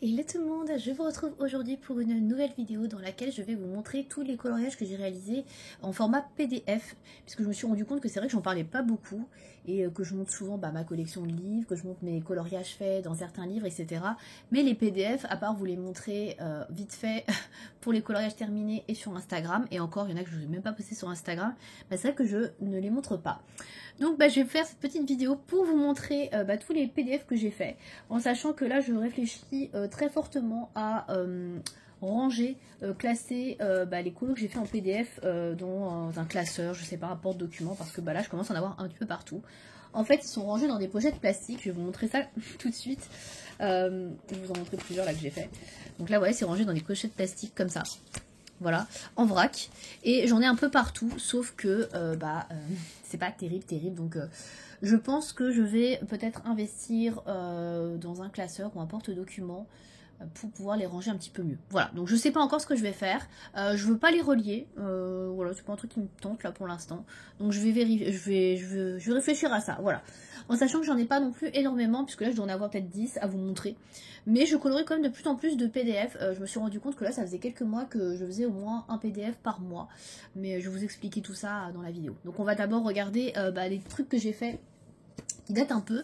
Hello tout le monde, je vous retrouve aujourd'hui pour une nouvelle vidéo dans laquelle je vais vous montrer tous les coloriages que j'ai réalisés en format PDF, puisque je me suis rendu compte que c'est vrai que j'en parlais pas beaucoup et que je montre souvent ma collection de livres, que je montre mes coloriages faits dans certains livres, etc. Mais les PDF, à part vous les montrer vite fait pour les coloriages terminés et sur Instagram, et encore il y en a que je ne vais même pas poster sur Instagram, c'est vrai que je ne les montre pas. Donc je vais faire cette petite vidéo pour vous montrer tous les PDF que j'ai fait, en sachant que là je réfléchis très fortement à ranger, classer les colos que j'ai fait en PDF dans un classeur, je sais pas, un porte-document, parce que là je commence à en avoir un petit peu partout. En fait ils sont rangés dans des pochettes plastiques, je vais vous montrer ça tout de suite. Je vais vous en montrer plusieurs là que j'ai fait. Donc là voilà, c'est rangé dans des pochettes plastiques comme ça. Voilà, en vrac, et j'en ai un peu partout, sauf que c'est pas terrible, donc je pense que je vais peut-être investir dans un classeur ou un porte-document pour pouvoir les ranger un petit peu mieux. Voilà, donc je sais pas encore ce que je vais faire, je veux pas les relier, voilà, c'est pas un truc qui me tente là pour l'instant, donc je vais vérifier, je vais réfléchir à ça, voilà, en sachant que j'en ai pas non plus énormément, puisque là je dois en avoir peut-être 10 à vous montrer, mais je colorie quand même de plus en plus de PDF, je me suis rendu compte que là ça faisait quelques mois que je faisais au moins un PDF par mois, mais je vais vous expliquer tout ça dans la vidéo. Donc on va d'abord regarder les trucs que j'ai fait qui date un peu,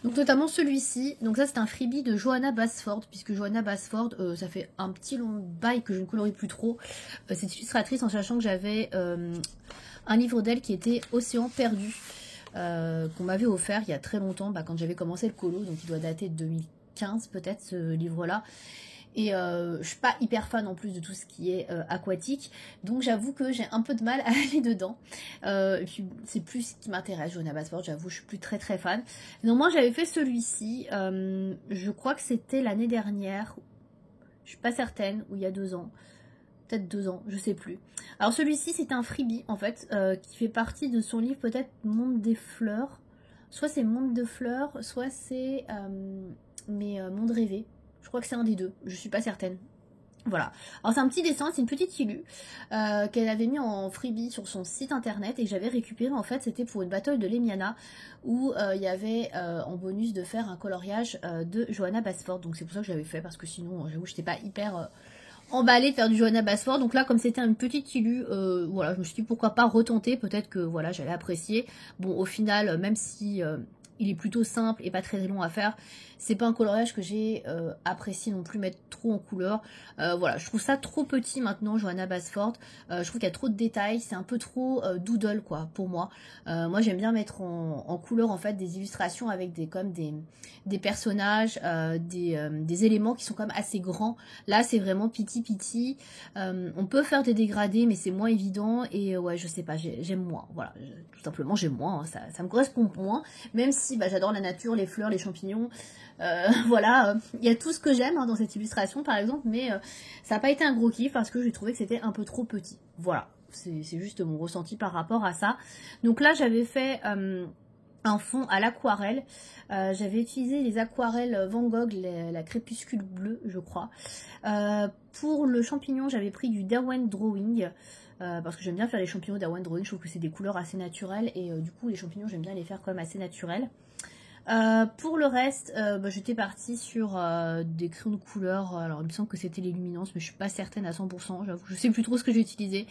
donc notamment celui-ci. Donc ça c'est un freebie de Johanna Basford, puisque Johanna Basford ça fait un petit long bail que je ne colorie plus trop, cette illustratrice, en sachant que j'avais un livre d'elle qui était Océan perdu, qu'on m'avait offert il y a très longtemps, quand j'avais commencé le colo, donc il doit dater de 2015 peut-être ce livre là. Et je suis pas hyper fan en plus de tout ce qui est aquatique, donc j'avoue que j'ai un peu de mal à aller dedans. Et puis c'est plus ce qui m'intéresse, Johanna Basford, j'avoue je suis plus très fan. Donc moi j'avais fait celui-ci, je crois que c'était l'année dernière, je suis pas certaine, ou il y a 2 ans, peut-être 2 ans, je sais plus. Alors celui-ci c'est un freebie en fait, qui fait partie de son livre peut-être Monde des fleurs, soit c'est Monde de fleurs, soit c'est Monde rêvé. Je crois que c'est un des deux, je suis pas certaine. Voilà. Alors c'est un petit dessin, c'est une petite illu qu'elle avait mis en freebie sur son site internet et que j'avais récupéré en fait, c'était pour une battle de Lemiana où il y avait en bonus de faire un coloriage de Johanna Basford. Donc c'est pour ça que j'avais fait, parce que sinon j'avoue j'étais pas hyper emballée de faire du Johanna Basford. Donc là comme c'était une petite illu, voilà, je me suis dit pourquoi pas retenter, peut-être que voilà j'allais apprécier. Bon au final même si il est plutôt simple et pas très long à faire, c'est pas un coloriage que j'ai apprécié non plus mettre trop en couleur. Voilà, je trouve ça trop petit maintenant, Johanna Basford. Je trouve qu'il y a trop de détails, c'est un peu trop doodle quoi pour moi. Moi j'aime bien mettre en couleur en fait des illustrations avec des personnages, des éléments qui sont quand même assez grands. Là c'est vraiment piti. On peut faire des dégradés mais c'est moins évident et ouais je sais pas, j'aime moins. Voilà, tout simplement j'aime moins, hein, ça me correspond moins, même si j'adore la nature, les fleurs, les champignons. Voilà, il y a tout ce que j'aime dans cette illustration par exemple, mais ça n'a pas été un gros kiff parce que j'ai trouvé que c'était un peu trop petit. Voilà, c'est juste mon ressenti par rapport à ça. Donc là j'avais fait un fond à l'aquarelle, j'avais utilisé les aquarelles Van Gogh, la crépuscule bleue je crois. Pour le champignon j'avais pris du Derwent Drawing, parce que j'aime bien faire les champignons Derwent Drawing, je trouve que c'est des couleurs assez naturelles et du coup les champignons j'aime bien les faire quand même assez naturels. Pour le reste, j'étais partie sur des crayons de couleur, alors il me semble que c'était les luminances, mais je suis pas certaine à 100%, j'avoue, je sais plus trop ce que j'ai utilisé.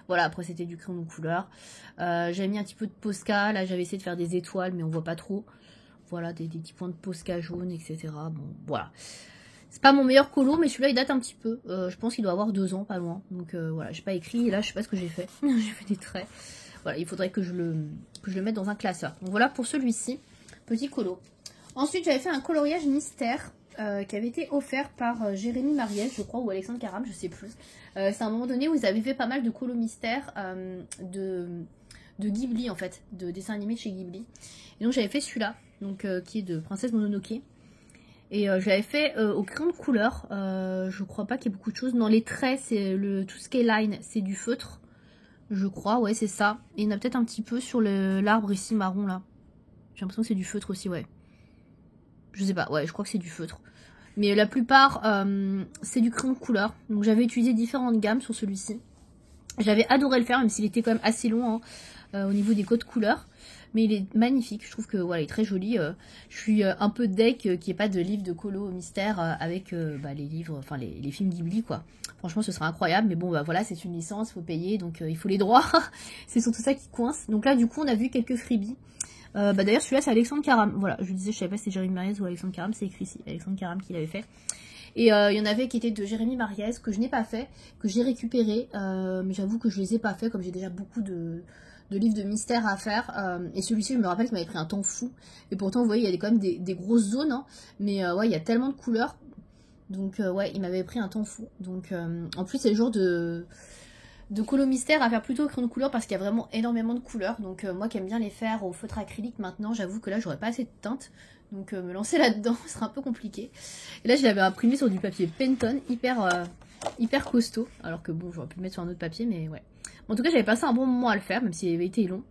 Voilà, après c'était du crayon de couleur. J'avais mis un petit peu de Posca, là j'avais essayé de faire des étoiles, mais on voit pas trop. Voilà, des petits points de Posca jaune, etc. Bon, voilà. C'est pas mon meilleur colo, mais celui-là il date un petit peu. Je pense qu'il doit avoir 2 ans, pas loin. Donc voilà, j'ai pas écrit, et là je sais pas ce que j'ai fait. J'ai fait des traits. Voilà, il faudrait que je le mette dans un classeur. Donc voilà pour celui-ci. Petit colo. Ensuite, j'avais fait un coloriage mystère qui avait été offert par Jérémy Mariès, je crois, ou Alexandre Caram, je sais plus. C'est à un moment donné où ils avaient fait pas mal de colos mystères de Ghibli, en fait, de dessins animés de chez Ghibli. Et donc, j'avais fait celui-là, donc qui est de Princesse Mononoke. Et je l'avais fait au crayon de couleur. Je crois pas qu'il y ait beaucoup de choses. Non, les traits, c'est tout ce qui est line, c'est du feutre. Je crois, ouais, c'est ça. Et il y en a peut-être un petit peu sur l'arbre ici, marron, là. J'ai l'impression que c'est du feutre aussi, ouais. Je sais pas, ouais, je crois que c'est du feutre. Mais la plupart, c'est du crayon de couleur. Donc j'avais utilisé différentes gammes sur celui-ci. J'avais adoré le faire, même s'il était quand même assez long. au niveau des codes couleurs. Mais il est magnifique, je trouve que voilà, il est très joli. Je suis un peu deck qu'il n'y ait pas de livre de colo mystère avec les livres, enfin les films Ghibli quoi. Franchement ce serait incroyable, mais bon bah voilà, c'est une licence, faut payer, donc il faut les droits. C'est surtout ça qui coince. Donc là du coup on a vu quelques freebies. D'ailleurs celui-là c'est Alexandre Caram. Voilà, je vous disais, je savais pas si c'est Jérémy Mariès ou Alexandre Caram, c'est écrit ici, Alexandre Caram qui l'avait fait. Et il y en avait qui étaient de Jérémy Mariès, que je n'ai pas fait, que j'ai récupéré, mais j'avoue que je les ai pas fait, comme j'ai déjà beaucoup de livres de mystère à faire. Et celui-ci, je me rappelle qu'il m'avait pris un temps fou. Et pourtant, vous voyez, il y a quand même des grosses zones, hein, mais ouais, il y a tellement de couleurs. Donc ouais, il m'avait pris un temps fou. Donc en plus, c'est le jour de colo mystère à faire plutôt au crayon de couleur parce qu'il y a vraiment énormément de couleurs. Donc moi qui aime bien les faire au feutre acrylique maintenant, j'avoue que là, j'aurais pas assez de teinte. Donc me lancer là-dedans, ce sera un peu compliqué. Et là, je l'avais imprimé sur du papier Penton, hyper costaud. Alors que bon, j'aurais pu le mettre sur un autre papier, mais ouais. En tout cas, j'avais passé un bon moment à le faire, même s'il avait été long.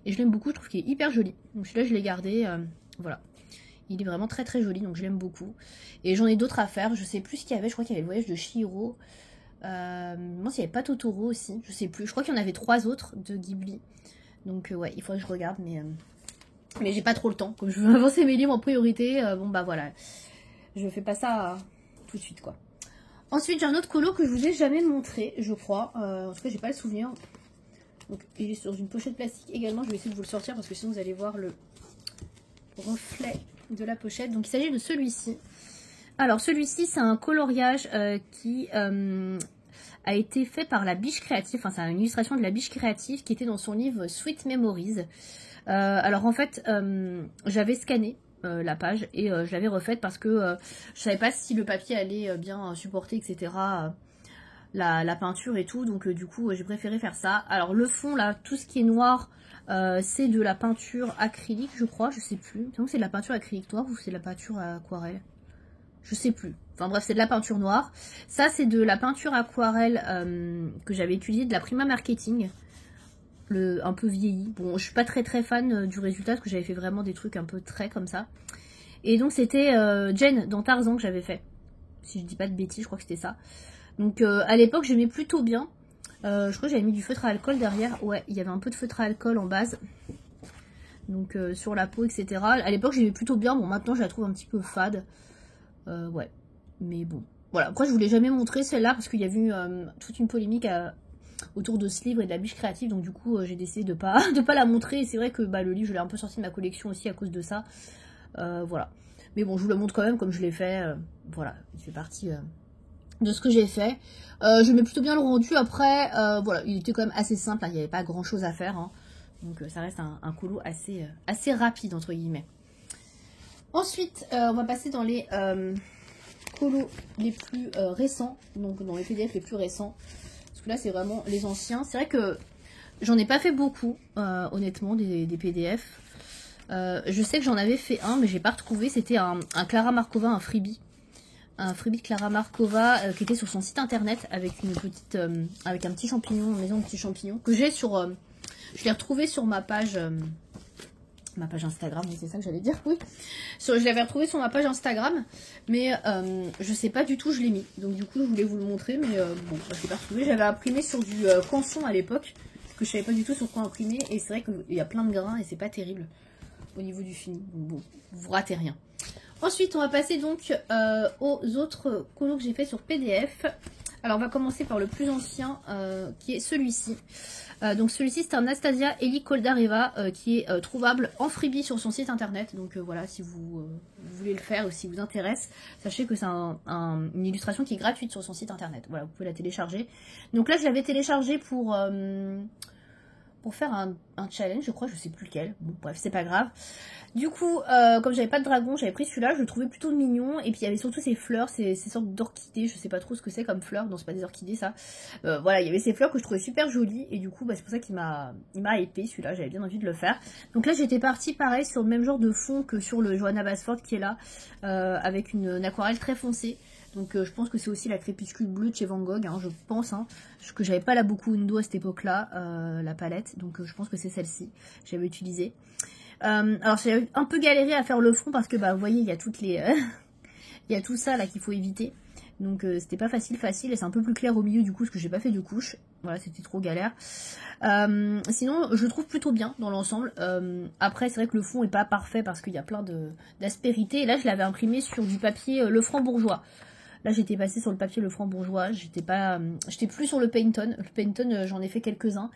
Et je l'aime beaucoup, je trouve qu'il est hyper joli. Donc celui-là, je l'ai gardé, voilà. Il est vraiment très joli, donc je l'aime beaucoup. Et j'en ai d'autres à faire, je sais plus ce qu'il y avait. Je crois qu'il y avait le voyage de Chihiro. Moi, s'il n'y avait pas Totoro aussi, je sais plus. Je crois qu'il y en avait 3 autres de Ghibli. Donc ouais, il faudrait que je regarde, mais j'ai pas trop le temps. Comme je veux avancer mes livres en priorité, bon bah voilà. Je fais pas ça tout de suite, quoi. Ensuite, j'ai un autre colo que je vous ai jamais montré, je crois. En tout cas, j'ai pas le souvenir. Donc, il est sur une pochette plastique également. Je vais essayer de vous le sortir parce que sinon, vous allez voir le reflet de la pochette. Donc, il s'agit de celui-ci. Alors, celui-ci, c'est un coloriage qui a été fait par La Biche Créative. Enfin, c'est une illustration de La Biche Créative qui était dans son livre Sweet Memories. Alors, en fait, j'avais scanné la page et je l'avais refaite parce que je savais pas si le papier allait bien supporter, etc. La peinture et tout, donc du coup j'ai préféré faire ça. Alors le fond là, tout ce qui est noir, c'est de la peinture acrylique, je crois, je sais plus. Donc c'est de la peinture acrylique noire ou c'est de la peinture aquarelle, je sais plus. Enfin bref, c'est de la peinture noire. Ça c'est de la peinture aquarelle que j'avais utilisée de la Prima Marketing. Un peu vieilli. Bon, je suis pas très fan du résultat parce que j'avais fait vraiment des trucs un peu très comme ça. Et donc c'était Jen dans Tarzan que j'avais fait. Si je dis pas de bêtises, je crois que c'était ça. Donc à l'époque j'aimais plutôt bien. Je crois que j'avais mis du feutre à alcool derrière. Ouais, il y avait un peu de feutre à alcool en base. Donc sur la peau, etc. À l'époque j'aimais plutôt bien. Bon, maintenant je la trouve un petit peu fade. Ouais, mais bon. Voilà, après je vous l'ai jamais montré celle-là parce qu'il y a eu toute une polémique autour de ce livre et de La Biche Créative, donc du coup j'ai décidé de pas la montrer. Et c'est vrai que le livre je l'ai un peu sorti de ma collection aussi à cause de ça. Voilà, mais bon je vous le montre quand même comme je l'ai fait. Voilà, il fait partie de ce que j'ai fait. Je mets plutôt bien le rendu. Après voilà, il était quand même assez simple, hein, il n'y avait pas grand chose à faire, hein. Donc ça reste un colo assez rapide entre guillemets. Ensuite on va passer dans les colos les plus récents, donc dans les PDF les plus récents. Là c'est vraiment les anciens. C'est vrai que j'en ai pas fait beaucoup honnêtement des PDF. Je sais que j'en avais fait un mais j'ai pas retrouvé. C'était un Clara Markova, un freebie de Clara Markova qui était sur son site internet avec une petite avec un petit champignon, une maison de petits champignons que j'ai sur je l'ai retrouvé sur ma page Instagram, oui, c'est ça que j'allais dire, oui. Je l'avais retrouvé sur ma page Instagram, mais je sais pas du tout, je l'ai mis. Donc du coup, je voulais vous le montrer, mais bon, je l'ai pas retrouvé. J'avais imprimé sur du canson à l'époque, parce que je savais pas du tout sur quoi imprimer, et c'est vrai qu'il y a plein de grains, et c'est pas terrible au niveau du film. Donc bon, vous ratez rien. Ensuite, on va passer donc aux autres colos que j'ai fait sur PDF. Alors, on va commencer par le plus ancien, qui est celui-ci. Donc celui-ci c'est un Anastasia Eli Koldareva qui est trouvable en freebie sur son site internet. Donc voilà, si vous voulez le faire ou si vous intéresse, sachez que c'est une illustration qui est gratuite sur son site internet. Voilà, vous pouvez la télécharger. Donc là je l'avais téléchargé pour faire un challenge, je crois, je sais plus lequel. Bon bref, c'est pas grave. Du coup, comme j'avais pas de dragon, j'avais pris celui-là, je le trouvais plutôt mignon. Et puis il y avait surtout ces fleurs, ces sortes d'orchidées, je sais pas trop ce que c'est comme fleurs. Non, c'est pas des orchidées ça. Voilà, il y avait ces fleurs que je trouvais super jolies. Et du coup, c'est pour ça qu'il m'a hypé celui-là, j'avais bien envie de le faire. Donc là, j'étais partie pareil sur le même genre de fond que sur le Johanna Basford qui est là, avec une aquarelle très foncée. Donc je pense que c'est aussi la crépuscule bleue de chez Van Gogh, hein, je pense, hein, que j'avais pas la Boku-Undo à cette époque-là, la palette, donc je pense que c'est celle-ci que j'avais utilisée. Alors j'ai un peu galéré à faire le fond parce que vous voyez il y a toutes les il y a tout ça là qu'il faut éviter. Donc c'était pas facile, et c'est un peu plus clair au milieu du coup, parce que j'ai pas fait de couche. Voilà, c'était trop galère. Sinon, je le trouve plutôt bien dans l'ensemble. Après, c'est vrai que le fond est pas parfait parce qu'il y a plein d'aspérités. Et là, je l'avais imprimé sur du papier Le Franc-Bourgeois. Là, j'étais passée sur le papier Le Franc-Bourgeois. J'étais plus sur le Payton. Le Payton, j'en ai fait quelques-uns.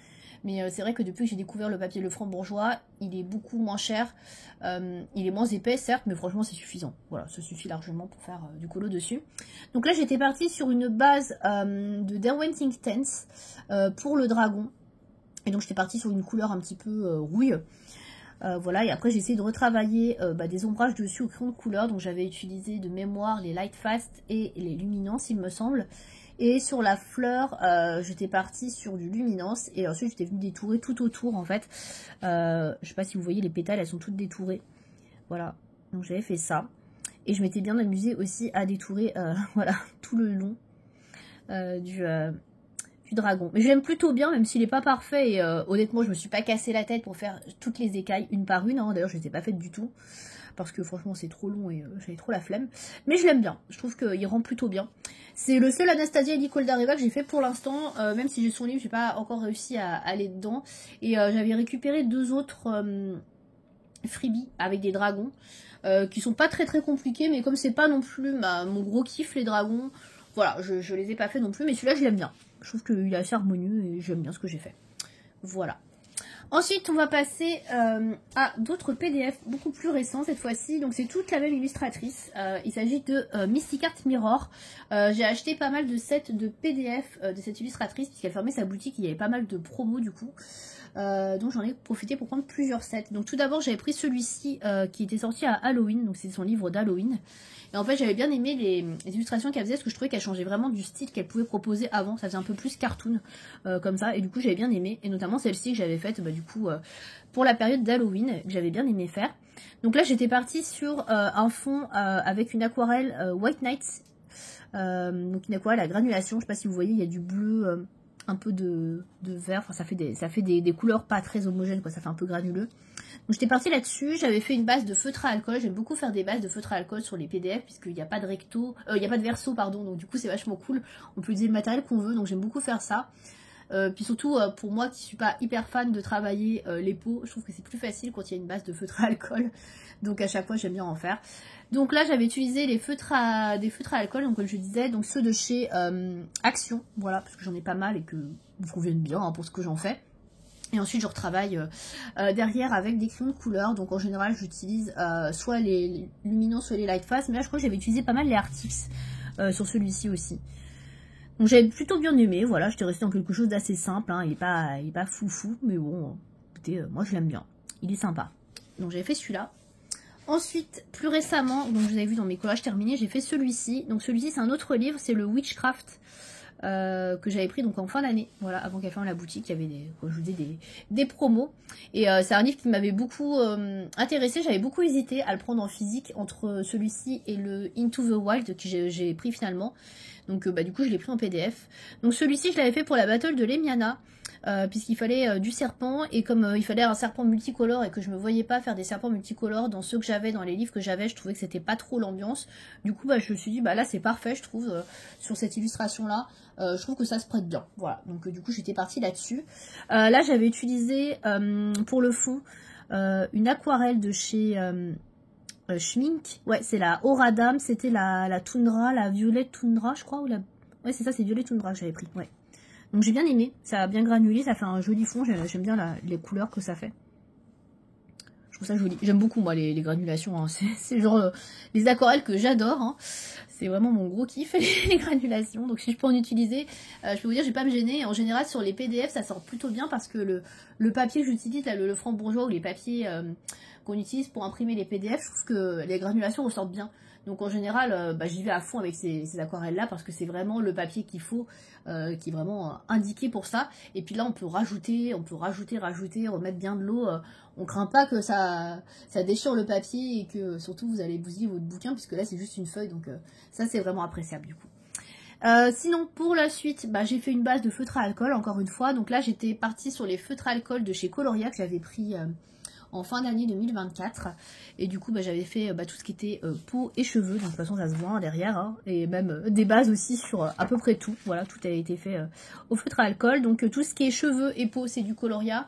Mais c'est vrai que depuis que j'ai découvert le papier Le Franc-Bourgeois, il est beaucoup moins cher. Il est moins épais, certes, mais franchement, c'est suffisant. Voilà, ça suffit largement pour faire du colo dessus. Donc là, j'étais partie sur une base de Derwent Inktense pour le dragon. Et donc, j'étais partie sur une couleur un petit peu rouille. Voilà, et après j'ai essayé de retravailler des ombrages dessus au crayon de couleur. Donc j'avais utilisé de mémoire les Light Fast et les Luminance, il me semble. Et sur la fleur, j'étais partie sur du Luminance. Et ensuite j'étais venue détourer tout autour en fait. Je sais pas si vous voyez, les pétales, elles sont toutes détourées. Voilà, donc j'avais fait ça. Et je m'étais bien amusée aussi à détourer voilà, tout le long du dragon. Mais je l'aime plutôt bien, même s'il n'est pas parfait. Et honnêtement, je me suis pas cassé la tête pour faire toutes les écailles une par une. Hein. D'ailleurs, je ne les ai pas faites du tout. Parce que franchement, c'est trop long et j'avais trop la flemme. Mais je l'aime bien. Je trouve qu'il rend plutôt bien. C'est le seul Anastasia Nicole d'Areva que j'ai fait pour l'instant. Même si j'ai son livre, j'ai pas encore réussi à aller dedans. Et j'avais récupéré 2 autres freebies avec des dragons. Qui sont pas très compliqués. Mais comme c'est pas non plus mon gros kiff, les dragons. Voilà, je les ai pas fait non plus. Mais celui-là, je l'aime bien. Je trouve qu'il est assez harmonieux et j'aime bien ce que j'ai fait. Voilà. Ensuite, on va passer à d'autres PDF beaucoup plus récents cette fois-ci. Donc, c'est toute la même illustratrice. Il s'agit de Mystic Art Mirror. J'ai acheté pas mal de sets de PDF de cette illustratrice puisqu'elle fermait sa boutique. Il y avait pas mal de promos du coup. Donc, j'en ai profité pour prendre plusieurs sets. Donc, tout d'abord, j'avais pris celui-ci qui était sorti à Halloween. Donc, c'est son livre d'Halloween. Et en fait, j'avais bien aimé les illustrations qu'elle faisait parce que je trouvais qu'elle changeait vraiment du style qu'elle pouvait proposer avant. Ça faisait un peu plus cartoon comme ça. Et du coup, j'avais bien aimé. Et notamment celle-ci que j'avais faite du coup pour la période d'Halloween, que j'avais bien aimé faire. Donc là, j'étais partie sur un fond avec une aquarelle White Nights. Donc une aquarelle à granulation. Je sais pas si vous voyez, il y a du bleu, un peu de vert. Enfin, ça fait des couleurs pas très homogènes, quoi. Ça fait un peu granuleux. Donc j'étais partie là-dessus, j'avais fait une base de feutre à alcool, j'aime beaucoup faire des bases de feutre à alcool sur les PDF puisqu'il n'y a pas de recto, il n'y a pas de verso pardon, donc du coup c'est vachement cool, on peut utiliser le matériel qu'on veut, donc j'aime beaucoup faire ça. Puis surtout pour moi qui suis pas hyper fan de travailler les peaux, je trouve que c'est plus facile quand il y a une base de feutre à alcool, donc à chaque fois j'aime bien en faire. Donc là j'avais utilisé des feutres à alcool, donc comme je disais, donc ceux de chez Action, voilà, parce que j'en ai pas mal et que me conviennent bien hein, pour ce que j'en fais. Et ensuite je retravaille derrière avec des crayons de couleur. Donc en général j'utilise soit les lumineux soit les light fast. Mais là je crois que j'avais utilisé pas mal les Artix sur celui-ci aussi. Donc j'avais plutôt bien aimé. Voilà, j'étais restée dans quelque chose d'assez simple. Hein. Il est pas foufou. Mais bon, écoutez, moi je l'aime bien. Il est sympa. Donc j'avais fait celui-là. Ensuite, plus récemment, donc vous avez vu dans mes collages terminés, j'ai fait celui-ci. Donc celui-ci c'est un autre livre, c'est le Witchcraft. Que j'avais pris donc en fin d'année, voilà, avant qu'elle ferme la boutique, il y avait comme je vous dis, des promos. Et c'est un livre qui m'avait beaucoup intéressé. J'avais beaucoup hésité à le prendre en physique entre celui-ci et le Into the Wild que j'ai pris finalement. Donc du coup je l'ai pris en PDF. Donc celui-ci je l'avais fait pour la battle de Lemiana. Puisqu'il fallait du serpent et comme il fallait un serpent multicolore et que je me voyais pas faire des serpents multicolores dans ceux que j'avais, dans les livres que j'avais, je trouvais que c'était pas trop l'ambiance. Du coup je me suis dit là c'est parfait je trouve sur cette illustration là, je trouve que ça se prête bien. Voilà, donc du coup j'étais partie là-dessus. Là j'avais utilisé pour le fond une aquarelle de chez Schmink, ouais c'est la Oradam, c'était la Tundra, la Violette Tundra je crois, ou la... ouais c'est ça, c'est Violette Tundra que j'avais pris, ouais. Donc j'ai bien aimé, ça a bien granulé, ça fait un joli fond, j'aime bien les couleurs que ça fait. Je trouve ça joli, j'aime beaucoup moi les granulations, hein. C'est genre les aquarelles que j'adore, hein. C'est vraiment mon gros kiff les granulations, donc si je peux en utiliser, je peux vous dire je vais pas me gêner. En général sur les PDF ça sort plutôt bien parce que le papier que j'utilise, le franc-bourgeois ou les papiers qu'on utilise pour imprimer les PDF, je trouve que les granulations ressortent bien. Donc en général, j'y vais à fond avec ces aquarelles-là parce que c'est vraiment le papier qu'il faut, qui est vraiment indiqué pour ça. Et puis là, on peut rajouter, remettre bien de l'eau. On craint pas que ça déchire le papier et que surtout vous allez bousiller votre bouquin puisque là, c'est juste une feuille. Donc ça, c'est vraiment appréciable du coup. Sinon, pour la suite, j'ai fait une base de feutre à alcool, encore une fois. Donc là, j'étais partie sur les feutres à alcool de chez Coloria que j'avais pris en fin d'année 2024. Et du coup, bah, j'avais fait tout ce qui était peau et cheveux. Donc de toute façon, ça se voit hein, derrière. Hein, et même des bases aussi sur à peu près tout. Voilà, tout a été fait au feutre à alcool. Donc tout ce qui est cheveux et peau, c'est du Coloria.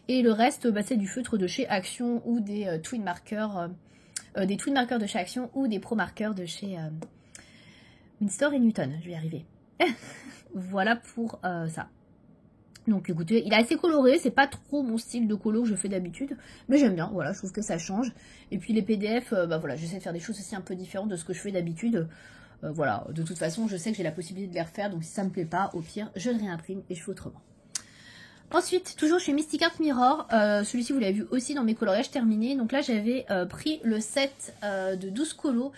Et le reste, bah, c'est du feutre de chez Action ou des twin markers. Des twin markers de chez Action ou des pro markers de chez Winsor et Newton. Je vais y arriver. Voilà pour ça. Donc écoutez, il est assez coloré, c'est pas trop mon style de colo que je fais d'habitude, mais j'aime bien, voilà, je trouve que ça change. Et puis les PDF, bah voilà, j'essaie de faire des choses aussi un peu différentes de ce que je fais d'habitude. Voilà, de toute façon, je sais que j'ai la possibilité de les refaire, donc si ça me plaît pas, au pire, je le réimprime et je fais autrement. Ensuite, toujours chez Mystic Art Mirror, celui-ci vous l'avez vu aussi dans mes coloriages terminés. Donc là j'avais pris le set de 12 colos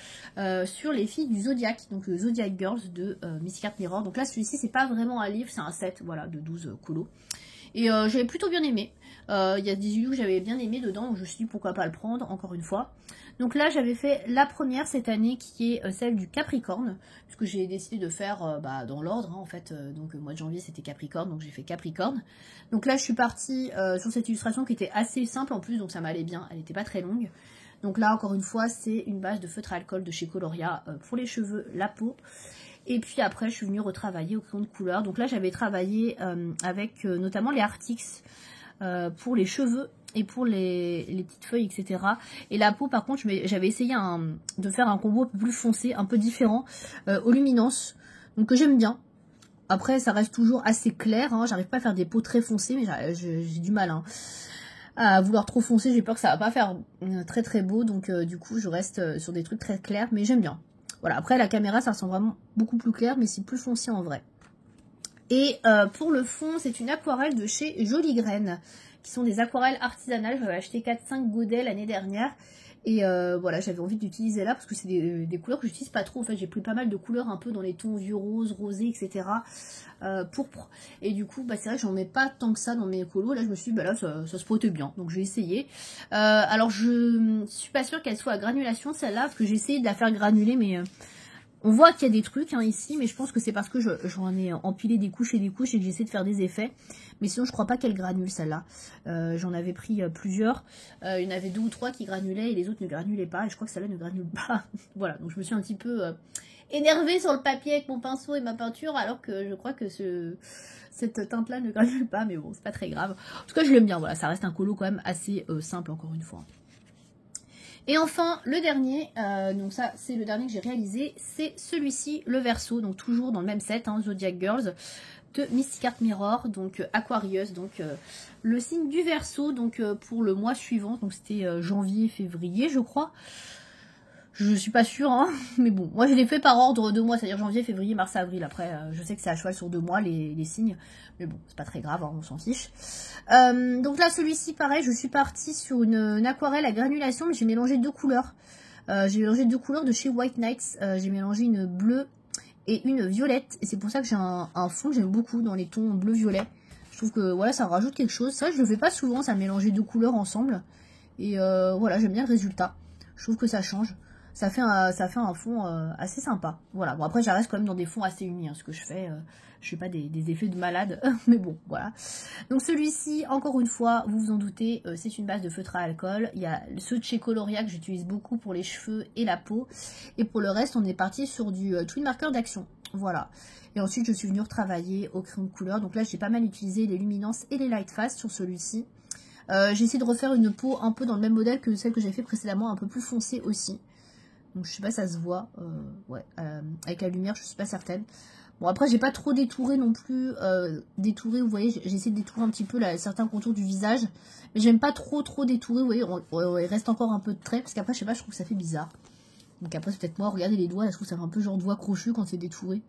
sur les filles du Zodiac, donc le Zodiac Girls de Mystic Art Mirror. Donc là celui-ci c'est pas vraiment un livre, c'est un set voilà, de 12 colos. Et j'avais plutôt bien aimé. Il y a des vidéos que j'avais bien aimé dedans, donc je me suis dit pourquoi pas le prendre encore une fois. Donc là j'avais fait la première cette année qui est celle du Capricorne, puisque j'ai décidé de faire dans l'ordre hein, en fait. Donc mois de janvier c'était Capricorne, donc j'ai fait Capricorne. Donc là je suis partie sur cette illustration qui était assez simple en plus, donc ça m'allait bien, elle n'était pas très longue. Donc là encore une fois c'est une base de feutre à alcool de chez Coloria pour les cheveux, la peau. Et puis après je suis venue retravailler au crayon de couleur. Donc là j'avais travaillé avec notamment les Artix pour les cheveux et pour les petites feuilles, etc. Et la peau, par contre, j'avais essayé de faire un combo un peu plus foncé, un peu différent, aux luminances, donc que j'aime bien. Après, ça reste toujours assez clair, hein. J'arrive pas à faire des peaux très foncées, mais j'ai du mal hein, à vouloir trop foncer, j'ai peur que ça va pas faire très très beau, donc du coup, je reste sur des trucs très clairs, mais j'aime bien. Voilà, après, la caméra, ça ressemble vraiment beaucoup plus clair, mais c'est plus foncé en vrai. Et pour le fond, c'est une aquarelle de chez Jolie Graine, qui sont des aquarelles artisanales. J'avais acheté 4-5 godets l'année dernière. Et voilà, j'avais envie d'utiliser là parce que c'est des couleurs que j'utilise pas trop. En fait, j'ai pris pas mal de couleurs un peu dans les tons vieux rose, rosé, etc. Pourpre. Et du coup, c'est vrai que j'en mets pas tant que ça dans mes colos. Là, je me suis dit, là, ça se prêtait bien. Donc, j'ai essayé. Alors, je suis pas sûre qu'elle soit à granulation, celle-là, parce que j'ai essayé de la faire granuler, mais... on voit qu'il y a des trucs hein, ici, mais je pense que c'est parce que j'en ai empilé des couches et que j'essaie de faire des effets. Mais sinon, je crois pas qu'elle granule celle-là. J'en avais pris plusieurs. Il y en avait 2 ou 3 qui granulaient et les autres ne granulaient pas. Et je crois que celle-là ne granule pas. Voilà, donc je me suis un petit peu énervée sur le papier avec mon pinceau et ma peinture, alors que je crois que cette teinte-là ne granule pas. Mais bon, c'est pas très grave. En tout cas, je l'aime bien. Voilà, ça reste un colo quand même assez simple, encore une fois. Et enfin, le dernier, donc ça c'est le dernier que j'ai réalisé, c'est celui-ci, le Verseau, donc toujours dans le même set, hein, Zodiac Girls, de Mystic Art Mirror, donc Aquarius, donc le signe du Verseau, donc pour le mois suivant, donc c'était janvier, février je crois. Je suis pas sûre, hein, mais bon, moi je l'ai fait par ordre de mois, c'est-à-dire janvier, février, mars, avril. Après, je sais que c'est à cheval sur 2 mois les signes, mais bon, c'est pas très grave, hein, on s'en fiche. Donc là, celui-ci, pareil, je suis partie sur une aquarelle à granulation, mais j'ai mélangé 2 couleurs. J'ai mélangé 2 couleurs de chez White Nights. J'ai mélangé une bleue et une violette, et c'est pour ça que j'ai un fond que j'aime beaucoup dans les tons bleu-violet. Je trouve que voilà, ça rajoute quelque chose. Ça, je le fais pas souvent, ça mélanger 2 couleurs ensemble, et voilà, j'aime bien le résultat. Je trouve que ça change. Ça fait un fond assez sympa. Voilà, bon après, je reste quand même dans des fonds assez unis, hein, ce que je fais. Je fais pas des effets de malade, mais bon, voilà. Donc celui-ci, encore une fois, vous vous en doutez, c'est une base de feutre à alcool. Il y a ceux de chez Coloria que j'utilise beaucoup pour les cheveux et la peau. Et pour le reste, on est parti sur du twin marker d'Action. Voilà. Et ensuite, je suis venue retravailler au crayon de couleur. Donc là, j'ai pas mal utilisé les luminances et les light fast sur celui-ci. J'ai essayé de refaire une peau un peu dans le même modèle que celle que j'ai fait précédemment, un peu plus foncée aussi. Donc je sais pas, ça se voit, ouais, avec la lumière, je suis pas certaine. Bon, après, j'ai pas trop détouré non plus, détouré, vous voyez, j'ai essayé de détourer un petit peu là, certains contours du visage. Mais j'aime pas trop détourer, vous voyez, il reste encore un peu de traits, parce qu'après, je sais pas, je trouve que ça fait bizarre. Donc après, c'est peut-être moi, regardez les doigts, là, je trouve que ça fait un peu genre doigt crochu quand c'est détouré.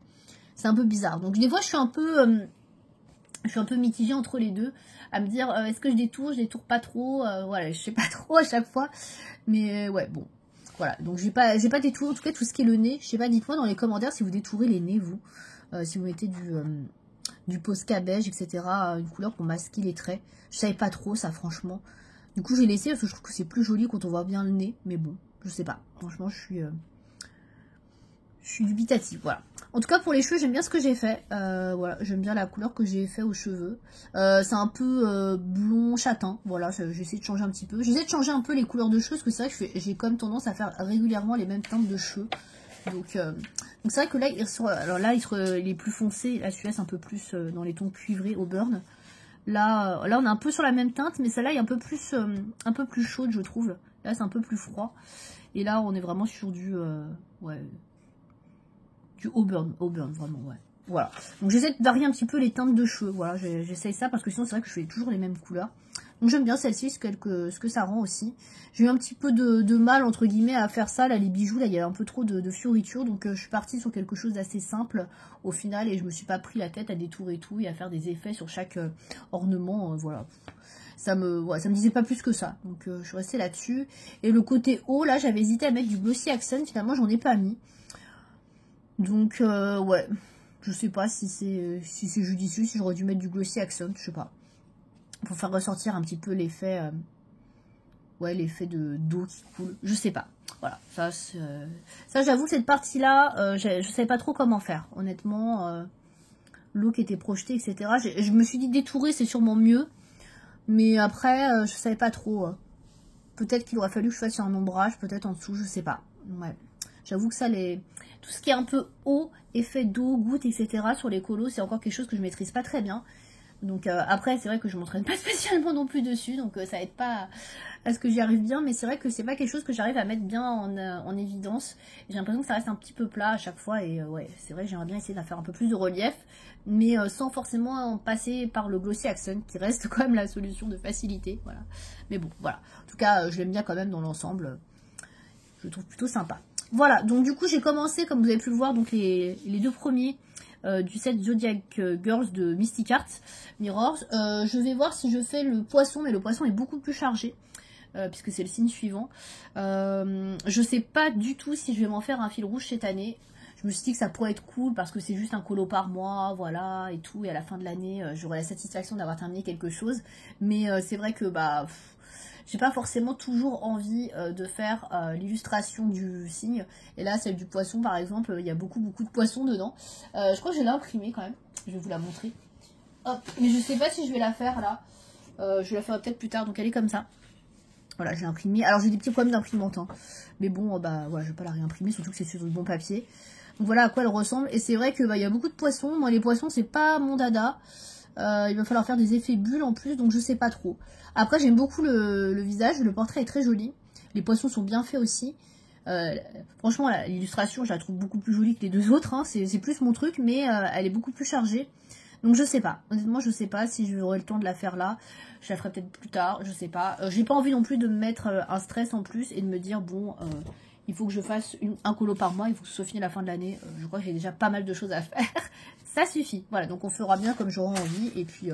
C'est un peu bizarre. Donc des fois, je suis un peu mitigée entre les deux, à me dire, est-ce que je détourne pas trop, voilà, je sais pas trop à chaque fois. Mais ouais, bon. Voilà, donc j'ai pas détouré, en tout cas tout ce qui est le nez. Je sais pas, dites-moi dans les commentaires si vous détourez les nez, vous. Si vous mettez du Posca beige, etc. Une couleur pour masquer les traits. Je savais pas trop ça, franchement. Du coup, j'ai laissé parce que je trouve que c'est plus joli quand on voit bien le nez. Mais bon, je sais pas. Franchement, je je suis dubitative, voilà. En tout cas, pour les cheveux, j'aime bien ce que j'ai fait. Voilà, j'aime bien la couleur que j'ai fait aux cheveux. C'est un peu blond châtain. Voilà, j'essaie de changer un petit peu. J'essaie de changer un peu les couleurs de cheveux, parce que c'est vrai que j'ai comme tendance à faire régulièrement les mêmes teintes de cheveux. Donc c'est vrai que là, il est plus foncé. Là, celui-là, c'est un peu plus dans les tons cuivrés au burn. Là, on est un peu sur la même teinte, mais celle-là est un peu plus chaude, je trouve. Là, c'est un peu plus froid. Et là, on est vraiment sur du auburn, vraiment, ouais. Voilà. Donc j'essaie de varier un petit peu les teintes de cheveux. Voilà, j'essaye ça parce que sinon c'est vrai que je fais toujours les mêmes couleurs. Donc j'aime bien celle-ci, ce que ça rend aussi. J'ai eu un petit peu de mal, entre guillemets, à faire ça. Là, les bijoux, là, il y a un peu trop de fioritures. Donc je suis partie sur quelque chose d'assez simple au final. Et je me suis pas pris la tête à détourer tout et à faire des effets sur chaque ornement. Voilà. Ça me disait pas plus que ça. Donc je suis restée là-dessus. Et le côté haut, là, j'avais hésité à mettre du glossy accent. Finalement, j'en ai pas mis. Donc, ouais, je sais pas si c'est judicieux, si j'aurais dû mettre du glossy accent, je sais pas. Pour faire ressortir un petit peu l'effet, l'effet d'eau qui coule, je sais pas. Voilà, ça j'avoue, cette partie-là, je savais pas trop comment faire, honnêtement. L'eau qui était projetée, etc. Je me suis dit détourer, c'est sûrement mieux. Mais après, je savais pas trop. Peut-être qu'il aurait fallu que je fasse un ombrage, peut-être en dessous, je sais pas. Ouais. J'avoue que ça, tout ce qui est un peu eau, effet d'eau, goutte, etc. sur les colos, c'est encore quelque chose que je maîtrise pas très bien. Donc après, c'est vrai que je m'entraîne pas spécialement non plus dessus, donc ça aide pas à ce que j'y arrive bien. Mais c'est vrai que c'est pas quelque chose que j'arrive à mettre bien en évidence. J'ai l'impression que ça reste un petit peu plat à chaque fois. Et ouais, c'est vrai que j'aimerais bien essayer d'en faire un peu plus de relief, mais sans forcément en passer par le glossy accent, qui reste quand même la solution de facilité. Voilà. Mais bon, voilà. En tout cas, je l'aime bien quand même dans l'ensemble. Je le trouve plutôt sympa. Voilà, donc du coup j'ai commencé, comme vous avez pu le voir, donc les deux premiers du set Zodiac Girls de Mystic Art Mirrors. Je vais voir si je fais le poisson, mais le poisson est beaucoup plus chargé, puisque c'est le signe suivant. Je sais pas du tout si je vais m'en faire un fil rouge cette année. Je me suis dit que ça pourrait être cool, parce que c'est juste un colo par mois, voilà, et tout, et à la fin de l'année, j'aurai la satisfaction d'avoir terminé quelque chose. Mais c'est vrai que, j'ai pas forcément toujours envie de faire l'illustration du signe. Et là, celle du poisson, par exemple, il y a beaucoup de poissons dedans. Je crois que je l'ai imprimée quand même. Je vais vous la montrer. Hop. Mais je sais pas si je vais la faire là. Je la ferai peut-être plus tard. Donc elle est comme ça. Voilà, j'ai imprimé. Alors j'ai des petits problèmes d'imprimante. Hein. Mais bon, voilà, je vais pas la réimprimer. Surtout que c'est sur du bon papier. Donc voilà à quoi elle ressemble. Et c'est vrai que il y a beaucoup de poissons. Moi, les poissons, c'est pas mon dada. Il va falloir faire des effets bulles en plus, donc je sais pas trop. Après, j'aime beaucoup le visage, le portrait est très joli. Les poissons sont bien faits aussi. Franchement, l'illustration, je la trouve beaucoup plus jolie que les deux autres. Hein. C'est plus mon truc, mais elle est beaucoup plus chargée. Donc je sais pas. Honnêtement, je sais pas si j'aurai le temps de la faire là. Je la ferai peut-être plus tard, je sais pas. J'ai pas envie non plus de me mettre un stress en plus et de me dire, bon... il faut que je fasse un colo par mois, il faut que ce soit fini à la fin de l'année. Je crois que j'ai déjà pas mal de choses à faire. Ça suffit. Voilà, donc on fera bien comme j'aurai envie. Et puis,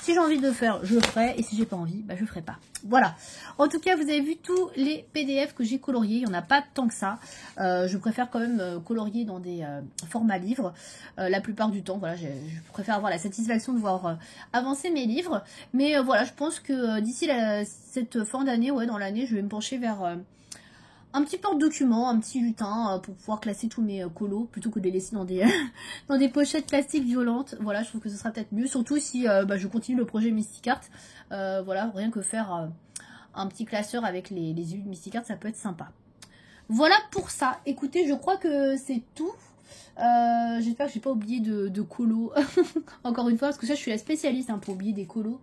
si j'ai envie de le faire, je le ferai. Et si j'ai pas envie, je le ferai pas. Voilà. En tout cas, vous avez vu tous les PDF que j'ai coloriés. Il n'y en a pas tant que ça. Je préfère quand même colorier dans des formats livres. La plupart du temps, voilà, je préfère avoir la satisfaction de voir avancer mes livres. Mais voilà, je pense que d'ici cette fin d'année, dans l'année, je vais me pencher vers... un petit porte-document, un petit lutin pour pouvoir classer tous mes colos plutôt que de les laisser dans des, dans des pochettes plastiques violentes. Voilà, je trouve que ce sera peut-être mieux, surtout si je continue le projet Mystic Art. Voilà, rien que faire un petit classeur avec les élus de Mystic Art, ça peut être sympa. Voilà pour ça. Écoutez, je crois que c'est tout. J'espère que j'ai pas oublié de colos. Encore une fois, parce que ça, je suis la spécialiste pour oublier des colos.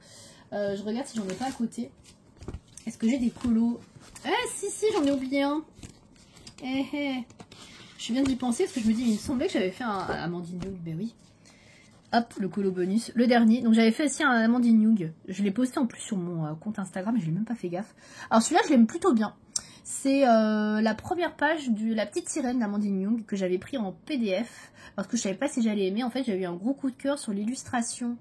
Je regarde si j'en ai pas à côté. Est-ce que j'ai des colos? Si, j'en ai oublié un. Je viens d'y penser parce que je me dis, il me semblait que j'avais fait un Amandine Young. Ben oui. Hop, le colo bonus. Le dernier. Donc j'avais fait aussi un Amandine Young. Je l'ai posté en plus sur mon compte Instagram, mais je l'ai même pas fait gaffe. Alors celui-là, je l'aime plutôt bien. C'est la première page de La Petite Sirène d'Amandine Young que j'avais pris en PDF. Parce que je savais pas si j'allais aimer. En fait, j'avais eu un gros coup de cœur sur l'illustration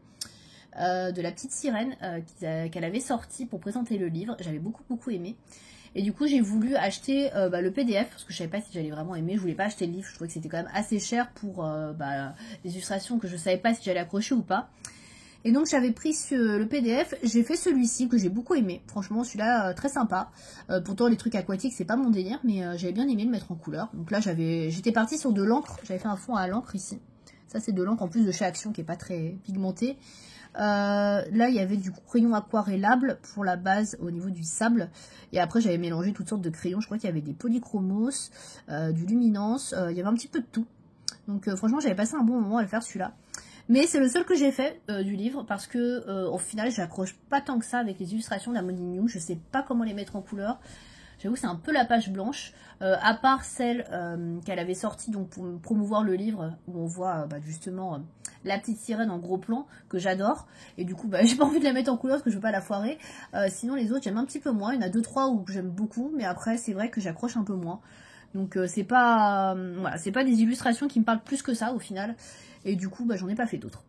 de La Petite Sirène qu'elle avait sorti pour présenter le livre. J'avais beaucoup aimé. Et du coup, j'ai voulu acheter le PDF parce que je savais pas si j'allais vraiment aimer. Je voulais pas acheter le livre. Je trouvais que c'était quand même assez cher pour des illustrations que je savais pas si j'allais accrocher ou pas. Et donc j'avais pris le PDF, j'ai fait celui-ci que j'ai beaucoup aimé. Franchement celui-là très sympa. Pourtant les trucs aquatiques c'est pas mon délire, mais j'avais bien aimé le mettre en couleur. Donc là j'étais partie sur de l'encre, j'avais fait un fond à l'encre ici. Ça c'est de l'encre en plus de chez Action qui est pas très pigmentée. Là il y avait du crayon aquarellable pour la base au niveau du sable. Et après j'avais mélangé toutes sortes de crayons, je crois qu'il y avait des polychromos, du luminance, il y avait un petit peu de tout. Donc franchement j'avais passé un bon moment à le faire celui-là. Mais c'est le seul que j'ai fait du livre parce que au final j'accroche pas tant que ça avec les illustrations de la Money New. Je sais pas comment les mettre en couleur. J'avoue que c'est un peu la page blanche, à part celle qu'elle avait sortie donc pour promouvoir le livre où on voit justement la petite sirène en gros plan que j'adore. Et du coup j'ai pas envie de la mettre en couleur parce que je veux pas la foirer. Sinon les autres j'aime un petit peu moins. Il y en a 2-3 où j'aime beaucoup, mais après c'est vrai que j'accroche un peu moins. Donc c'est pas voilà, c'est pas des illustrations qui me parlent plus que ça au final. Et du coup, j'en ai pas fait d'autres.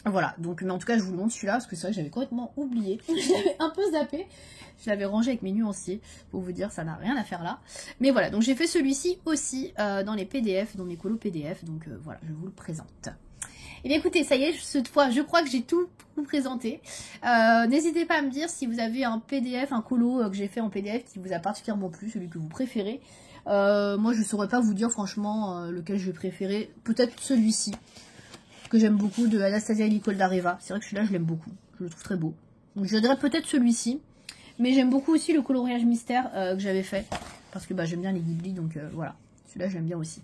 Voilà, donc, mais en tout cas, je vous le montre celui-là, parce que c'est vrai que j'avais complètement oublié. Je l'avais un peu zappé. Je l'avais rangé avec mes nuanciers, pour vous dire, ça n'a rien à faire là. Mais voilà, donc j'ai fait celui-ci aussi dans les PDF, dans mes colos PDF. Donc voilà, je vous le présente. Et bien écoutez, ça y est, cette fois, je crois que j'ai tout vous présenté. N'hésitez pas à me dire si vous avez un PDF, un colo que j'ai fait en PDF qui vous a particulièrement plu, celui que vous préférez. Moi, je ne saurais pas vous dire franchement lequel je vais préférer. Peut-être celui-ci, que j'aime beaucoup, de Anastasia et Nicole Dareva. C'est vrai que celui-là, je l'aime beaucoup. Je le trouve très beau. Donc, je dirais peut-être celui-ci. Mais j'aime beaucoup aussi le coloriage mystère que j'avais fait. Parce que j'aime bien les Ghibli, donc voilà. Celui-là, j'aime bien aussi.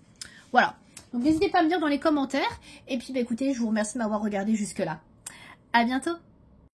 Voilà. Donc, n'hésitez pas à me dire dans les commentaires. Et puis, écoutez, je vous remercie de m'avoir regardé jusque-là. À bientôt!